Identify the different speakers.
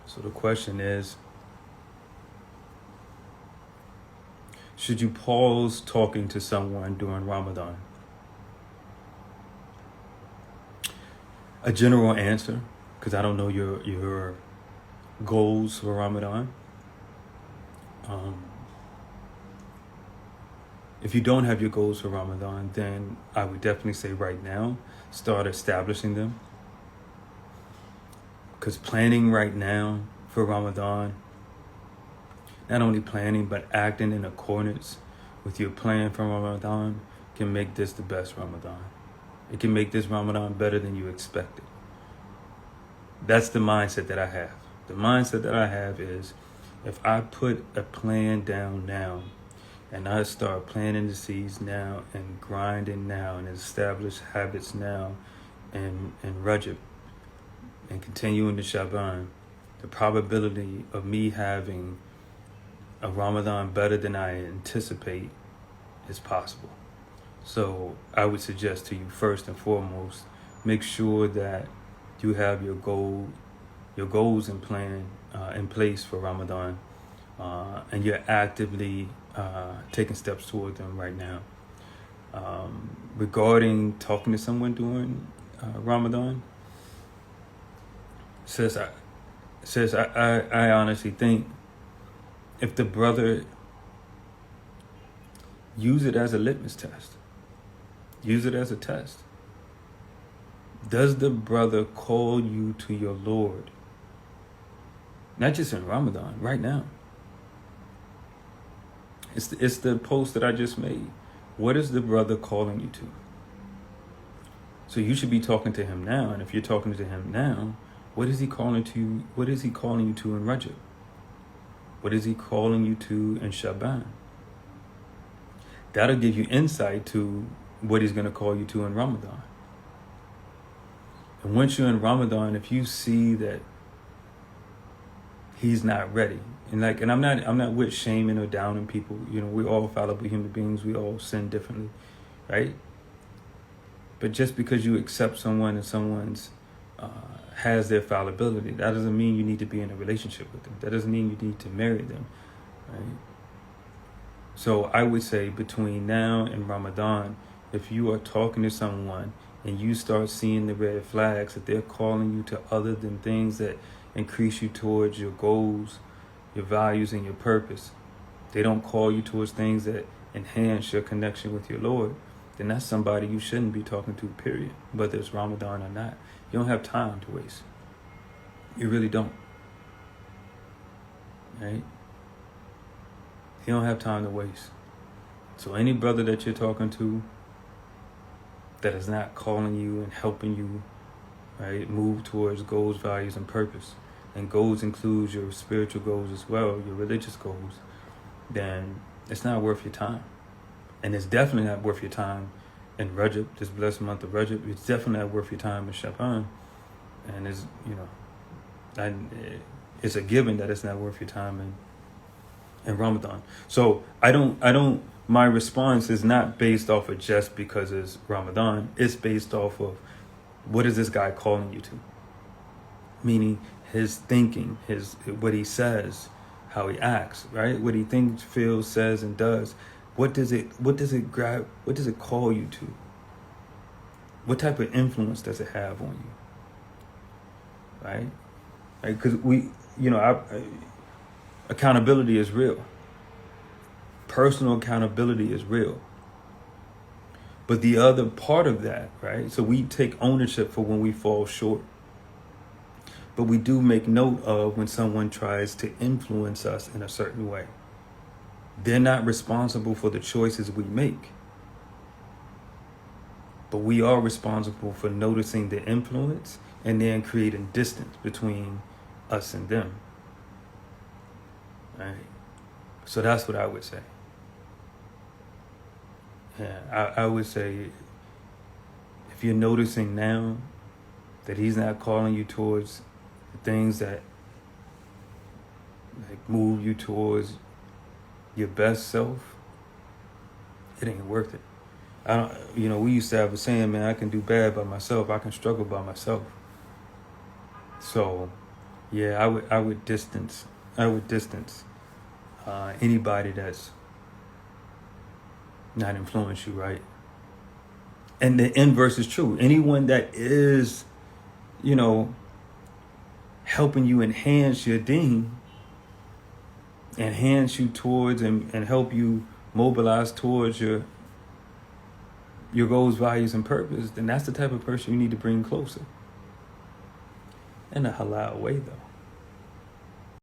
Speaker 1: So the question is, should you pause talking to someone during Ramadan? A general answer, because I don't know your goals for Ramadan. If you don't have your goals for Ramadan, then I would definitely say right now, start establishing them. Because planning right now for Ramadan, not only planning, but acting in accordance with your plan for Ramadan can make this the best Ramadan. It can make this Ramadan better than you expected. That's the mindset that I have. The mindset that I have is, if I put a plan down now, and I start planting the seeds now and grinding now and establish habits now in Rajab and continuing to Shaban, the probability of me having a Ramadan better than I anticipate is possible. So I would suggest to you, first and foremost, make sure that you have your goals and plan in place for Ramadan, and you're actively taking steps toward them right now. Regarding talking to someone during Ramadan, I honestly think if the brother use it as a litmus test, use it as a test. Does the brother call you to your Lord? Not just in Ramadan, right now. It's the post that I just made. What is the brother calling you to? So you should be talking to him now. And if you're talking to him now, what is he calling to you? What is he calling you to in Rajab? What is he calling you to in Shaban? That'll give you insight to what he's going to call you to in Ramadan. And once you're in Ramadan, if you see that he's not ready, and I'm not with shaming or downing people. You know, we're all fallible human beings. We all sin differently, right? But just because you accept someone and someone's has their fallibility, that doesn't mean you need to be in a relationship with them. That doesn't mean you need to marry them, right? So I would say between now and Ramadan, if you are talking to someone and you start seeing the red flags that they're calling you to other than things that increase you towards your goals, your values, and your purpose, they don't call you towards things that enhance your connection with your Lord, then that's somebody you shouldn't be talking to, period, whether it's Ramadan or not. You don't have time to waste. You really don't. Right? You don't have time to waste. So any brother that you're talking to that is not calling you and helping you, right, move towards goals, values, and purpose, and goals includes your spiritual goals as well, your religious goals, then it's not worth your time. And it's definitely not worth your time in Rajab, this blessed month of Rajab. It's definitely not worth your time in Shaban. And it's, it's a given that it's not worth your time in Ramadan. So my response is not based off of just because it's Ramadan. It's based off of, what is this guy calling you to? Meaning his thinking, what he says, how he acts, right? What he thinks, feels, says, and does. What does it call you to? What type of influence does it have on you? Right? Because accountability is real. Personal accountability is real. But the other part of that, right? So we take ownership for when we fall short. But we do make note of when someone tries to influence us in a certain way. They're not responsible for the choices we make. But we are responsible for noticing the influence and then creating distance between us and them. Right? So that's what I would say. Yeah, I would say, if you're noticing now that he's not calling you towards the things that move you towards your best self, it ain't worth it. We used to have a saying, man, I can do bad by myself. I can struggle by myself. So yeah, I would distance anybody that's not influence you right. And the inverse is true. Anyone that is, you know, helping you enhance your deen, enhance you towards and help you mobilize towards your goals, values, and purpose, then that's the type of person you need to bring closer. In a halal way, though.